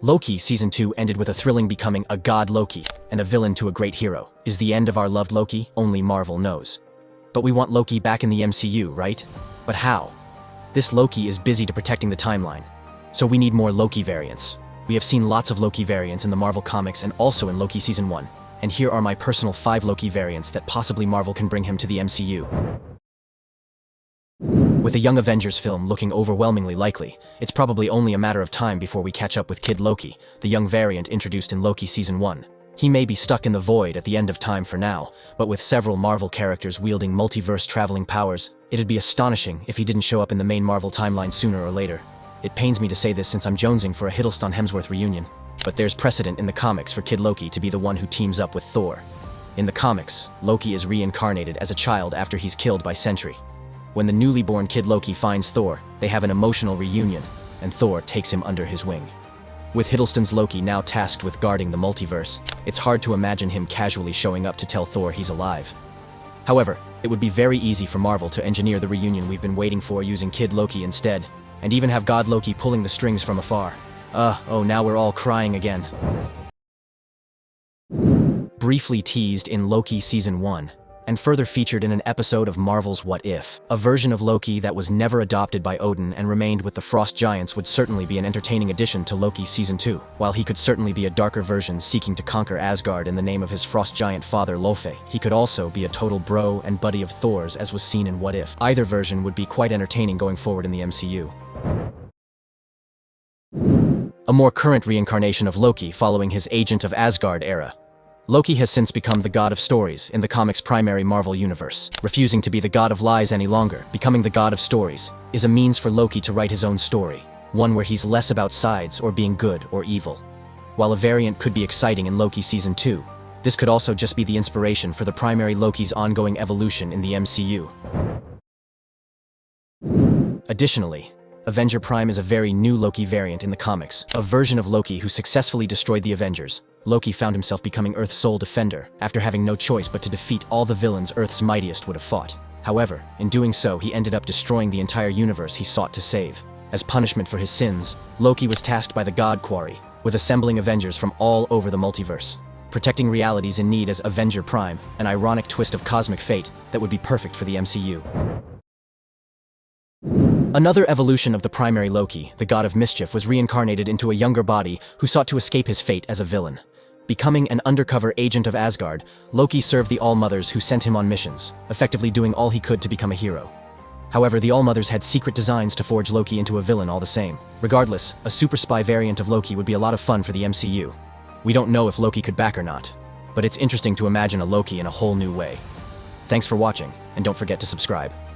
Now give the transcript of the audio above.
Loki Season 2 ended with a thrilling becoming a god Loki and a villain to a great hero. Is the end of our loved Loki? Only Marvel knows. But we want Loki back in the MCU, right? But how? This Loki is busy to protecting the timeline, so we need more Loki variants. We have seen lots of Loki variants in the Marvel comics and also in Loki Season 1, and here are my personal 5 Loki variants that possibly Marvel can bring him to the MCU. With a Young Avengers film looking overwhelmingly likely, it's probably only a matter of time before we catch up with Kid Loki, the young variant introduced in Loki Season 1. He may be stuck in the void at the end of time for now, but with several Marvel characters wielding multiverse-traveling powers, it'd be astonishing if he didn't show up in the main Marvel timeline sooner or later. It pains me to say this since I'm jonesing for a Hiddleston-Hemsworth reunion, but there's precedent in the comics for Kid Loki to be the one who teams up with Thor. In the comics, Loki is reincarnated as a child after he's killed by Sentry. When the newly born Kid Loki finds Thor, they have an emotional reunion, and Thor takes him under his wing. With Hiddleston's Loki now tasked with guarding the multiverse, it's hard to imagine him casually showing up to tell Thor he's alive. However, it would be very easy for Marvel to engineer the reunion we've been waiting for using Kid Loki instead, and even have God Loki pulling the strings from afar. Oh, now we're all crying again. Briefly teased in Loki Season 1, and further featured in an episode of Marvel's What If. A version of Loki that was never adopted by Odin and remained with the Frost Giants would certainly be an entertaining addition to Loki Season 2. While he could certainly be a darker version seeking to conquer Asgard in the name of his Frost Giant father Lofe, he could also be a total bro and buddy of Thor's as was seen in What If. Either version would be quite entertaining going forward in the MCU. A more current reincarnation of Loki following his Agent of Asgard era. Loki has since become the god of stories in the comics' primary Marvel universe. Refusing to be the god of lies any longer, becoming the god of stories, is a means for Loki to write his own story, one where he's less about sides or being good or evil. While a variant could be exciting in Loki Season 2, this could also just be the inspiration for the primary Loki's ongoing evolution in the MCU. Additionally, Avenger Prime is a very new Loki variant in the comics, a version of Loki who successfully destroyed the Avengers. Loki found himself becoming Earth's sole defender, after having no choice but to defeat all the villains Earth's mightiest would have fought. However, in doing so, he ended up destroying the entire universe he sought to save. As punishment for his sins, Loki was tasked by the God Quarry with assembling Avengers from all over the multiverse, protecting realities in need as Avenger Prime, an ironic twist of cosmic fate that would be perfect for the MCU. Another evolution of the primary Loki, the god of mischief, was reincarnated into a younger body who sought to escape his fate as a villain. Becoming an undercover agent of Asgard, Loki served the All-Mothers who sent him on missions, effectively doing all he could to become a hero. However, the All-Mothers had secret designs to forge Loki into a villain all the same. Regardless, a super spy variant of Loki would be a lot of fun for the MCU. We don't know if Loki could back or not, but it's interesting to imagine a Loki in a whole new way. Thanks for watching, and don't forget to subscribe.